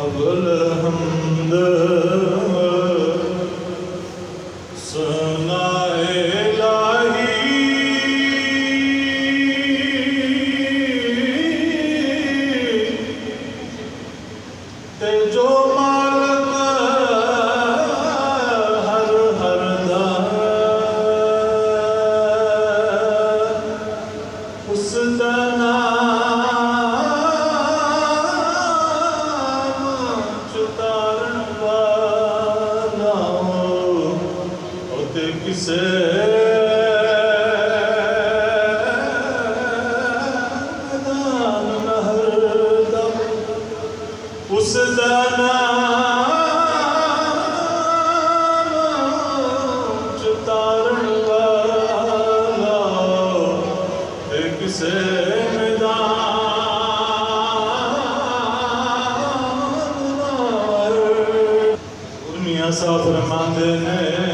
ਅਵਲ ਹਮਦ ਸਨਾਏ ਲਾਹੀ ਤੇ ਜੋ ਮਾਲਕ ਹਰ ਹਰ ਦਾ ਉਸ ਦਾ ਕਿਸੇ ਮੈਦਾਨ ਨਹਰ ਦਾ ਉਸ ਦਾ ਨਾਮ ਚੁਤਾਰਨ ਵਾਲਾ ਤੇ ਕਿਸੇ ਮੈਦਾਨ ਨਹਰ। ਉਰਮੀਆਂ ਸਾਹਿਬ ਫਰਮਾਉਂਦੇ ਨੇ